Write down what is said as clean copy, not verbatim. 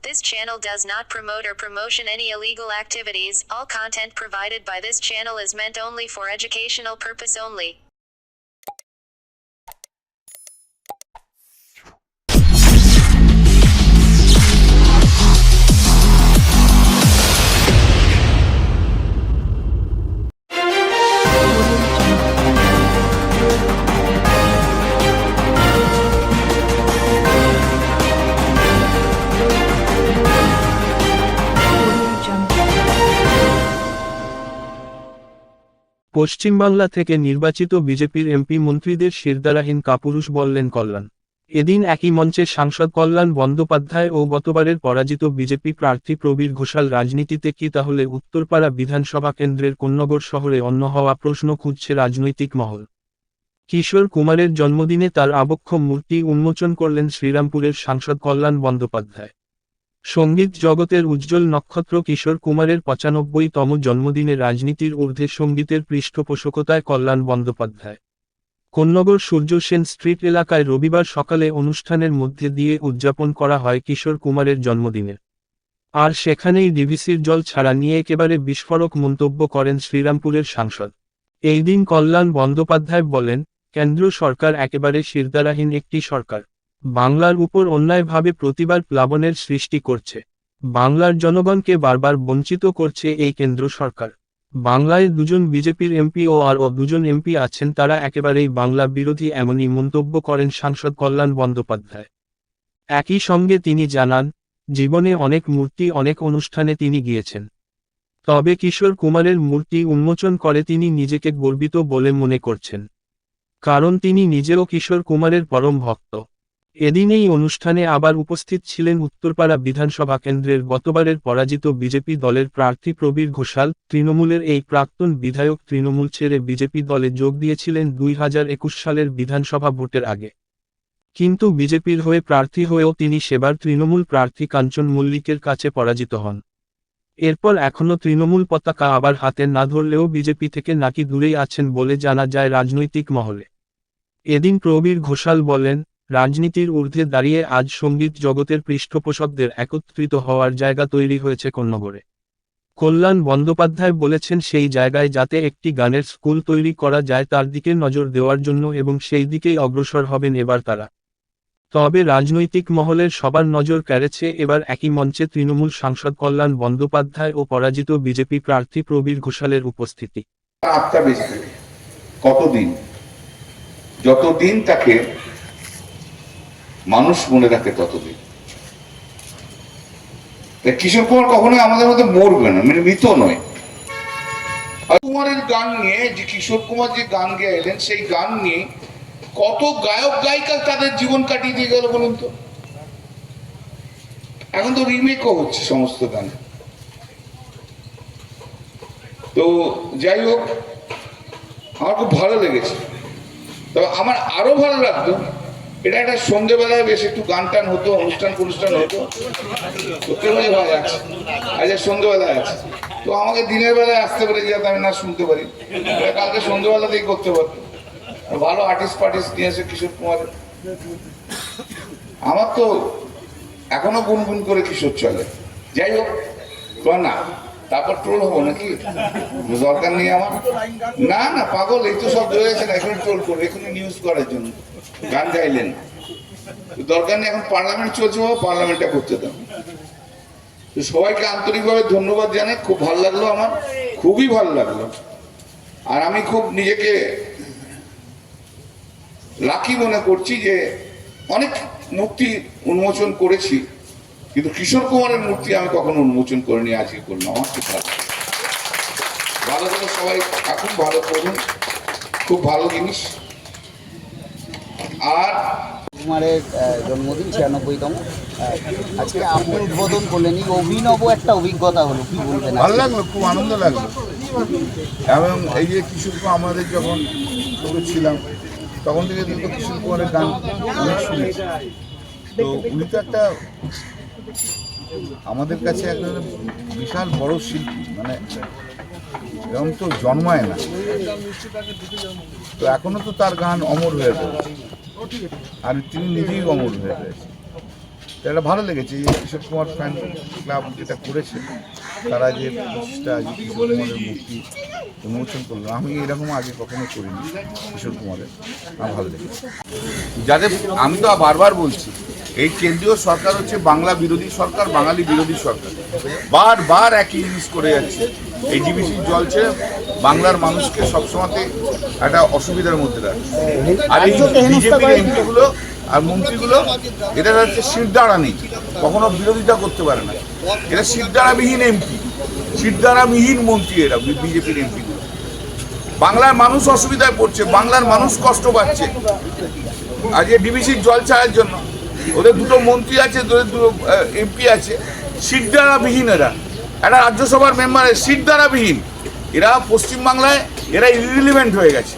This channel does not promote or promotion any illegal activities. All content provided by this channel is meant only for educational purpose only. Paschimbangla থেকে নির্বাচিত বিজেপির MP মন্ত্রীদের শিরদাঁড়াহীন কাপুরুষ বললেন কল্যাণ। এদিন একই মঞ্চে সাংসদ কল্যাণ বন্দ্যোপাধ্যায় ও গতবারের পরাজিত বিজেপি প্রার্থী প্রবীর ঘোষাল রাজনীতিতে কি তাহলে উত্তরপাড়া বিধানসভা কেন্দ্রের কোন্নগর শহরে অন্য হওয়া প্রশ্ন খুঁজছে রাজনৈতিক মহল। কিশোর কুমারের জন্মদিনে তার আবক্ষ মূর্তি উন্মোচন করলেন শ্রীরামপুরের সাংসদ কল্যাণ বন্দ্যোপাধ্যায়। সঙ্গীত জগতের উজ্জ্বল নক্ষত্র কিশোর কুমারের ৯৫তম জন্মদিনে রাজনীতির ঊর্ধ্বে সঙ্গীতের পৃষ্ঠপোষকতায় কল্যাণ বন্দ্যোপাধ্যায়। কোন্নগর সূর্য সেন স্ট্রিট এলাকায় রবিবার সকালে অনুষ্ঠানের মধ্যে দিয়ে উদযাপন করা হয় কিশোর কুমারের জন্মদিনের। আর সেখানেই ডিভিসির জল ছাড়া নিয়ে একেবারে বিস্ফোরক মন্তব্য করেন শ্রীরামপুরের সাংসদ। এই দিন কল্যাণ বন্দ্যোপাধ্যায় বলেন, কেন্দ্র সরকার একেবারে শিরদাঁড়াহীন একটি সরকার। বাংলার উপর অন্যায়ভাবে প্রতিবার প্লাবনের সৃষ্টি করছে। বাংলার জনগণকে বারবার বঞ্চিত করছে এই কেন্দ্র সরকার। বাংলায় দুজন বিজেপির এমপি ও আরও দুজন এমপি আছেন, তারা একেবারেই বাংলা বিরোধী, এমনই মন্তব্য করেন সাংসদ কল্যাণ বন্দ্যোপাধ্যায়। একই সঙ্গে তিনি জানান, জীবনে অনেক মূর্তি অনেক অনুষ্ঠানে তিনি গিয়েছেন, তবে কিশোর কুমারের মূর্তি উন্মোচন করে তিনি নিজেকে গর্বিত বলে মনে করছেন, কারণ তিনি নিজেও কিশোর কুমারের পরম ভক্ত। এদিন এই অনুষ্ঠানে আবার উপস্থিত ছিলেন উত্তরপাড়া বিধানসভা কেন্দ্রের গতবারের পরাজিত বিজেপি দলের প্রার্থী প্রবীর ঘোষাল। তৃণমূলের এই প্রাক্তন বিধায়ক তৃণমূল ছেড়ে বিজেপি দলে যোগ দিয়েছিলেন ২০২১ সালের বিধানসভা ভোটের আগে, কিন্তু বিজেপির হয়ে প্রার্থী হয়েও তিনি সেবার তৃণমূল প্রার্থী কাঞ্চন মল্লিকের কাছে পরাজিত হন। এরপর এখনও তৃণমূল পতাকা আবার হাতে না ধরলেও বিজেপি থেকে নাকি দূরেই আছেন বলে জানা যায় রাজনৈতিক মহলে। এদিন প্রবীর ঘোষাল বলেন, রাজনীতির ঊর্ধ্বে দাঁড়িয়ে আজ সঙ্গীত জগতের পৃষ্ঠপোষকদের একত্রিত হওয়ার জায়গা তৈরি হয়েছে কোন্নগরে। কল্যাণ বন্দ্যোপাধ্যায় বলেছেন, সেই জায়গায় যাতে একটি গানের স্কুল তৈরি করা যায় তার দিকে নজর দেওয়ার জন্য, এবং সেই দিকেই অগ্রসর হবেন এবার তারা। তবে রাজনৈতিক মহলের সবার নজর কেড়েছে এবার একই মঞ্চে তৃণমূল সাংসদ কল্যাণ বন্দ্যোপাধ্যায় ও পরাজিত বিজেপি প্রার্থী প্রবীর ঘোষালের উপস্থিতি। কতদিন, যতদিন তাকে মানুষ মনে রাখে ততদিন। কিশোর কুমার কখনো আমাদের মধ্যে মরবে না, মানে মৃত নয়। কুমারের গান নিয়ে যে কিশোর কুমার যে গান গেয়ে এলেন, সেই গান নিয়ে কত গায়ক গায়িকা তাদের জীবন কাটিয়ে দিয়ে গেল বলুন তো। এখন তো রিমেকও হচ্ছে সমস্ত গান। তো যাই হোক, আমার খুব ভালো লেগেছে। তবে আমার আরো ভালো লাগতো এটা একটা সন্ধ্যেবেলায় বেশ একটু গান টান হতো, অনুষ্ঠান হতো। ভালো লাগছে আজ সন্ধ্যেবেলায় আছে, তো আমাকে দিনের বেলায় আসতে পারে যাতে আমি না শুনতে পারি। কালকে সন্ধ্যেবেলাতেই করতে পারতো। ভালো আর্টিস্ট নিয়েছে কিশোর কুমার। আমার তো এখনো গুনগুন করে কিশোর চলে। যাই হোক, না তারপর ট্রোল হবো নাকি? দরকার নেই আমার। না না পাগল, এই তো সব রয়েছে না, এখন ট্রোল করবো, এখন নিউজ করার জন্য গান গাইলেন। দরকার নেই, এখন পার্লামেন্ট চলছে, পার্লামেন্টটা করতে দাও। তো সবাইকে আন্তরিকভাবে ধন্যবাদ জানাই। খুব ভালো লাগলো, আমার খুবই ভালো লাগলো। আর আমি খুব নিজেকে লাকি মনে করছি যে অনেক মূর্তি উন্মোচন করেছি, কিন্তু কিশোর কুমারের মূর্তি আমি কখনো উন্মোচন করিনি, আজকে করলাম। আমার খুব ভালো করে সবাই এখন ভালো করুন, খুব ভালো জিনিস। আর কুমারের জন্মদিন ৯৬তম, আজকে আপনি উদ্বোধন করলেন, এই অভিনব একটা অভিজ্ঞতা হলো, কি বলবেন? ভালো লাগলো, খুব আনন্দ লাগলো। এবং এই যে কিশোর কুমার আমাদের যখন ছিলাম তখন থেকে কিন্তু কিশোর কুমারের গান অনেক শুনেছি। তো উনি তো একটা আমাদের কাছে একটা বিশাল বড় শিল্পী, মানে এরকম তো জন্মায় না। তো এখনো তো তার গান অমর হয়ে রয়েছে, আর তিনি নিজেই অমর হয়ে রয়েছে। তো এটা ভালো লেগেছে এই কিশোর কুমার ফ্যান ক্লাব যেটা করেছে, তারা যে প্রচেষ্টা যে কিশোর কুমারের মূর্তি উন্মোচন করলো, আমি এরকম আগে কখনো করিনি কিশোর কুমারের, আমার ভালো লেগেছে। যাদের আমি তো বারবার বলছি, এই কেন্দ্রীয় সরকার হচ্ছে বাংলা বিরোধী সরকার, বাঙালি বিরোধী সরকার, বারবার একই জিনিস করে যাচ্ছে। এই ডিবিসির জল ছেড়ে বাংলার মানুষকে সবসময়তে একটা অসুবিধার মধ্যে রাখছে। আর এই বিজেপির এমপিগুলো আর মন্ত্রীগুলো, এরা হচ্ছে সিটদাঁড়া নেই, কখনো বিরোধিতা করতে পারে না। এরা সিটদাঁড়াবিহীন এমপি, সিটদাঁড়াবিহীন মন্ত্রী এরা বিজেপির এমপিগুলো। বাংলার মানুষ অসুবিধায় পড়ছে, বাংলার মানুষ কষ্ট পাচ্ছে। আর যে ডিবিসির জল ছাড়ার জন্য ওদের দুটো মন্ত্রী আছে, ওদের দুটো এমপি আছে, সিটদাঁড়াবিহীন এরা। একটা রাজ্যসভার মেম্বারের সিটদাঁড়াবিহীন, এরা পশ্চিমবাংলায় এরা ইরিলিভেন্ট হয়ে গেছে।